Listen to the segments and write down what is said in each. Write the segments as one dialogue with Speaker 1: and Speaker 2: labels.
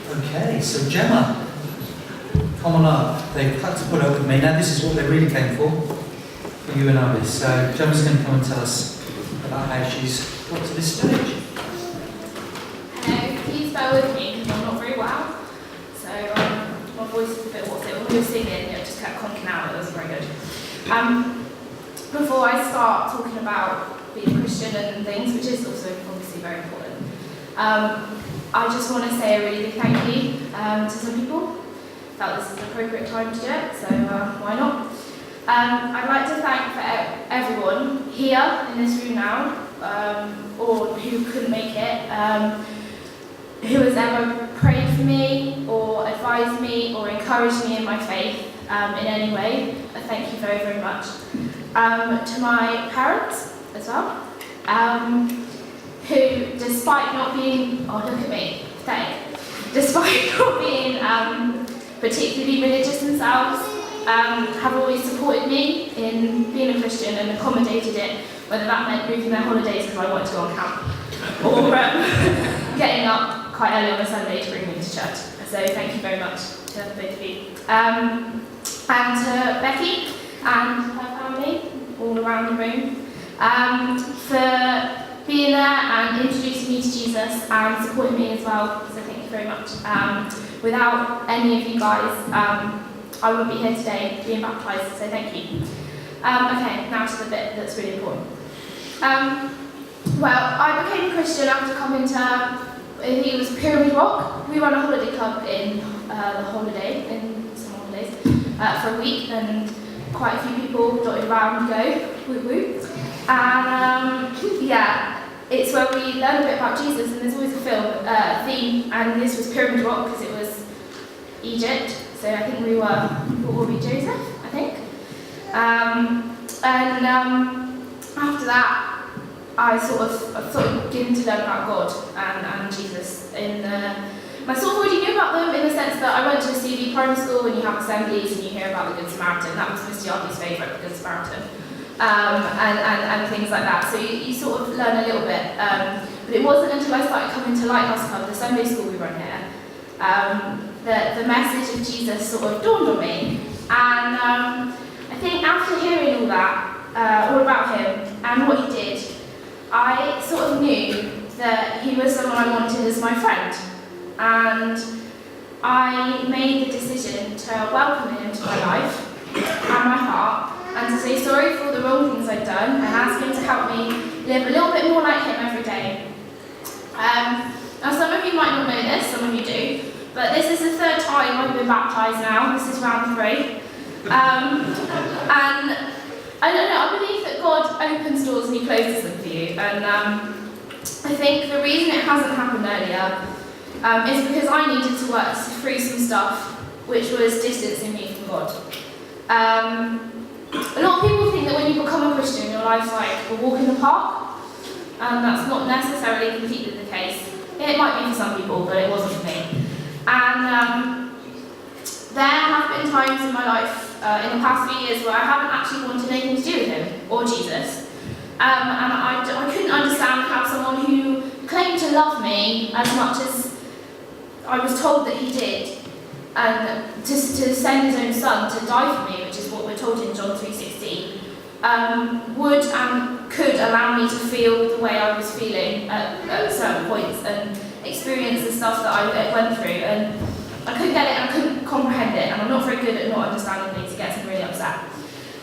Speaker 1: Okay, so Gemma, come on up. They've had to put up with me. Now this is what they really came for you and Abby. So Gemma's going to come and tell us about how she's got to this stage.
Speaker 2: Hello, please bear with me because I'm not very well. So my voice is a bit what's it. When we were singing, it just kept conking out. It wasn't very good. Before I start talking about being a Christian and things, which is also obviously very important, I just want to say a really big thank you to some people. Felt this is the appropriate time to do it, so why not? I'd like to thank for everyone here in this room now, or who couldn't make it, who has ever prayed for me, or advised me, or encouraged me in my faith in any way. Thank you very, very much. To my parents as well, who, despite not being, oh look at me, pathetic, despite not being particularly religious themselves, have always supported me in being a Christian and accommodated it, whether that meant moving their holidays because I wanted to go on camp, or getting up quite early on a Sunday to bring me to church. So thank you very much to both of you. And to Becky and her family, all around the room, for being there and introducing me to Jesus and supporting me as well, so thank you very much. Without any of you guys, I wouldn't be here today being baptised, so thank you. Okay, now to the bit that's really important. Well, I became a Christian after coming to, I think it was Pyramid Rock. We run a holiday club in summer holidays, for a week, and quite a few people dotted around go, woo woo. And yeah, it's where we learn a bit about Jesus, and there's always a theme, and this was Pyramid Rock because it was Egypt, so I think we were, what were we, Joseph, I think? After that, I sort of began to learn about God and Jesus. I sort of already knew about them in the sense that I went to a CD primary school and you have assemblies and you hear about the Good Samaritan. That was Mr. Yarby's favourite, the Good Samaritan. And things like that. So you sort of learn a little bit. But it wasn't until I started coming to Lighthouse Club, the Sunday school we run here, that the message of Jesus sort of dawned on me. And I think after hearing all that, all about him and what he did, I sort of knew that he was someone I wanted as my friend. And I made the decision to welcome him into my life and my heart, and to say sorry for all the wrong things I'd done and ask him to help me live a little bit more like him every day. Now some of you might not know this, some of you do, but this is the third time I've been baptised now. This is round 3. And I don't know, I believe that God opens doors and he closes them for you. And I think the reason it hasn't happened earlier is because I needed to work through some stuff which was distancing me from God. A lot of people think that when you become a Christian, your life's like a walk in the park, and that's not necessarily completely the case. It might be for some people, but it wasn't for me. And there have been times in my life, in the past few years, where I haven't actually wanted anything to do with him or Jesus. And I couldn't understand how someone who claimed to love me as much as I was told that he did, and to send his own son to die for me, which is what we're told in John 3:16, would and could allow me to feel the way I was feeling at certain points and experience the stuff that I went through. And I couldn't get it and I couldn't comprehend it, and I'm not very good at not understanding things. It gets me really upset,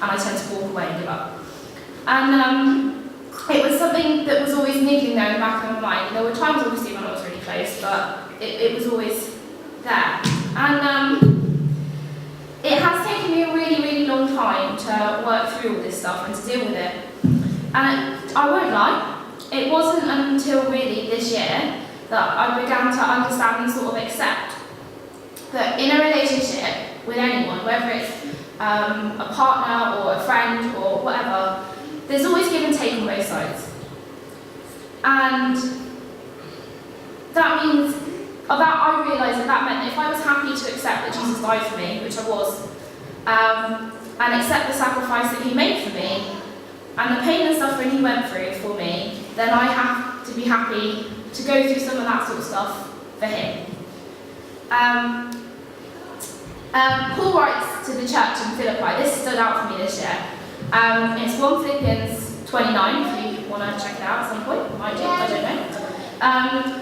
Speaker 2: and I tend to walk away and give up. And it was something that was always niggling there in the back of my mind. There were times, obviously, when I was really close, but it was always there. And it has taken me a really, really long time to work through all this stuff and to deal with it. And I won't lie, it wasn't until really this year that I began to understand and sort of accept that in a relationship with anyone, whether it's a partner or a friend or whatever, there's always give and take on both sides. And that means, I realised that meant if I was happy to accept that Jesus died for me, which I was, and accept the sacrifice that he made for me, and the pain and suffering he went through for me, then I have to be happy to go through some of that sort of stuff for him. Paul writes to the church in Philippi. This stood out for me this year. It's 1 Philippians 29, if you want to check it out at some point. Might do, I don't know.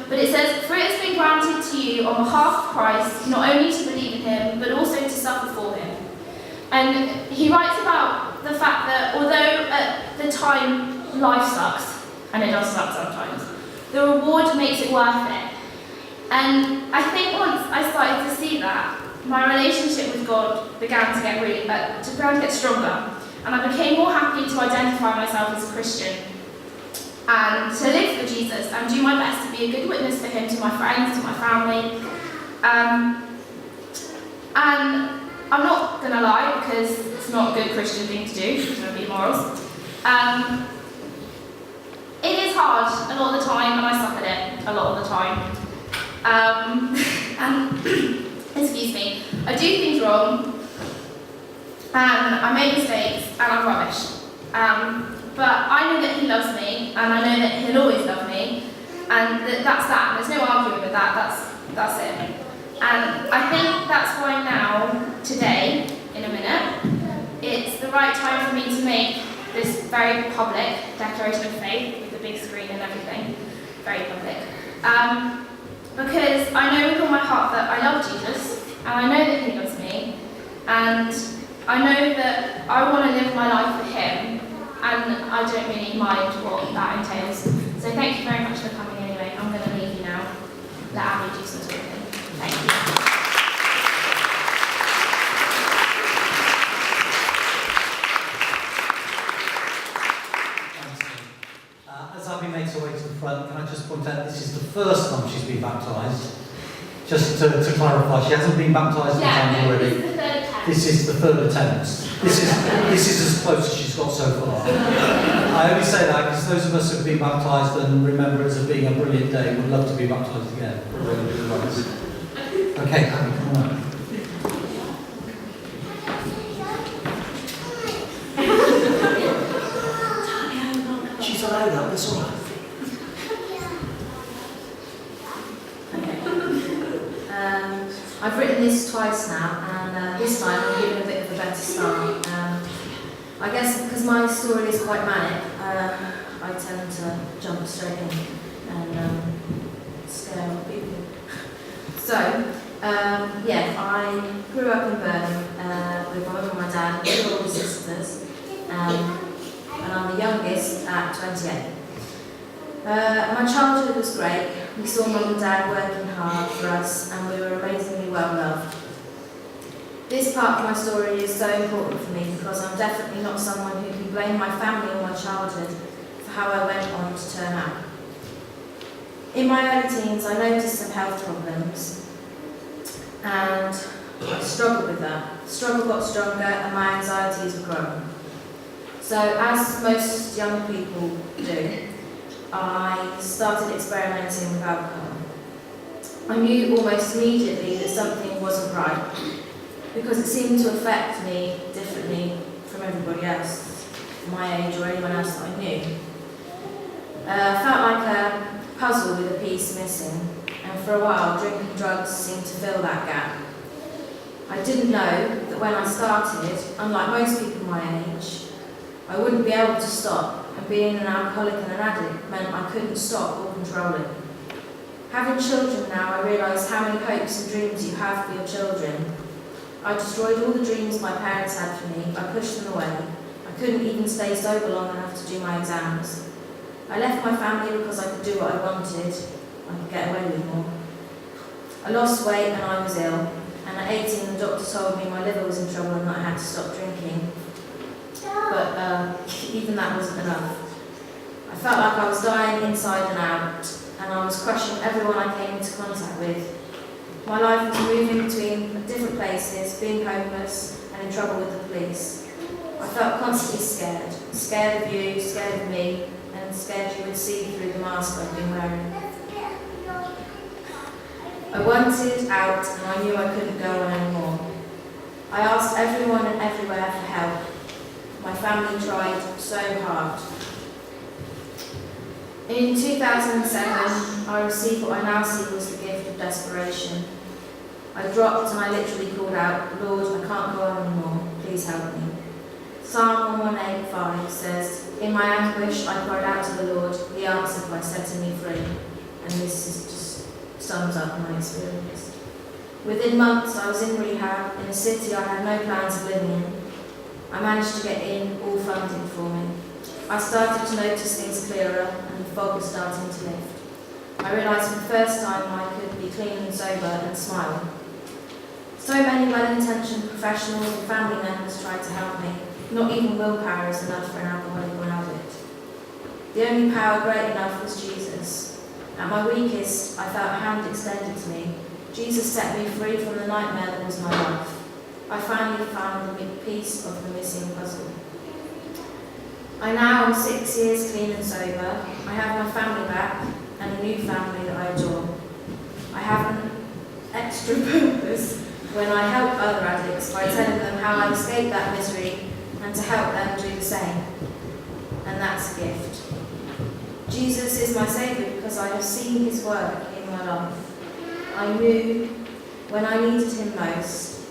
Speaker 2: But it says, "For it has been granted to you on behalf of Christ, not only to believe in him, but also to suffer for him." And he writes about the fact that although at the time life sucks, and it does suck sometimes, the reward makes it worth it. And I think once I started to see that, my relationship with God began to get stronger, and I became more happy to identify myself as a Christian and to live for Jesus and do my best to be a good witness for him to my friends, to my family. And I'm not going to lie, because it's not a good Christian thing to do, it's going to be morals. It is hard a lot of the time, and I suck at it a lot of the time. And excuse me, I do things wrong, and I make mistakes, and I'm rubbish. But I know that he loves me, and I know that he'll always love me, and that's that. There's no arguing with that. That's it. And I think that's why now, today, in a minute, it's the right time for me to make this very public declaration of faith with the big screen and everything. Very public. Because I know with all my heart that I love Jesus, and I know that he loves me, and I know that I want to live my life for him, and I don't really mind what that entails. So thank you very much for coming anyway. I'm going to leave you now. Let Abby do some talking. Thank you.
Speaker 1: As Abby makes her way to the front, can I just point out this is the first time she's been baptised? Just to clarify, she hasn't been baptised in time already. This is the third attempt. This is as close as she's got so far. I only say that because those of us who've been baptised and remember it as being a brilliant day would love to be baptised again. Okay, Abby, come on.
Speaker 3: She's allowed up, it's all right.
Speaker 4: I've written this twice now, and this time I'm giving a bit of a better start. I guess because my story is quite manic, I tend to jump straight in and scare other people. So, I grew up in Birmingham with my mum and my dad and two older sisters, and I'm the youngest at 28. My childhood was great. We saw mum and dad working hard for us, and we were amazingly well loved. This part of my story is so important for me because I'm definitely not someone who can blame my family or my childhood for how I went on to turn out. In my early teens, I noticed some health problems, and I struggled with that. The struggle got stronger, and my anxieties were growing. So, as most young people do, I started experimenting with alcohol. I knew almost immediately that something wasn't right because it seemed to affect me differently from everybody else, my age or anyone else that I knew. I felt like a puzzle with a piece missing, and for a while drinking drugs seemed to fill that gap. I didn't know that when I started, unlike most people my age, I wouldn't be able to stop. And being an alcoholic and an addict meant I couldn't stop or control it. Having children now, I realise how many hopes and dreams you have for your children. I destroyed all the dreams my parents had for me. I pushed them away. I couldn't even stay sober long enough to do my exams. I left my family because I could do what I wanted. I could get away with more. I lost weight and I was ill. And at 18, the doctor told me my liver was in trouble and that I had to stop drinking. But even that wasn't enough. I felt like I was dying inside and out, and I was crushing everyone I came into contact with. My life was moving between different places, being homeless and in trouble with the police. I felt constantly scared. Scared of you, scared of me, and scared you would see through the mask I'd been wearing. I wanted out, and I knew I couldn't go on anymore. I asked everyone and everywhere for help. My family tried so hard. In 2007, I received what I now see was the gift of desperation. I dropped and I literally called out, Lord, I can't go on anymore, please help me. Psalm 118:5 says, in my anguish I cried out to the Lord, he answered by setting me free. And this is just sums up my experience. Within months I was in rehab in a city I had no plans of living in. I managed to get in, all funded for me. I started to notice things clearer and the fog was starting to lift. I realised for the first time I could be clean and sober and smile. So many well-intentioned professionals and family members tried to help me. Not even willpower is enough for an alcoholic or addict. The only power great enough was Jesus. At my weakest, I felt a hand extended to me. Jesus set me free from the nightmare that was my life. I finally found the big piece of the missing puzzle. I now am 6 years clean and sober. I have my family back and a new family that I adore. I have an extra purpose when I help other addicts by telling them how I escaped that misery and to help them do the same. And that's a gift. Jesus is my Saviour because I have seen his work in my life. I knew when I needed him most.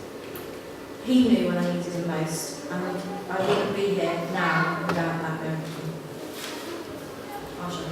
Speaker 4: He knew when I needed him most, and I wouldn't be here now without that miracle. I'll show you.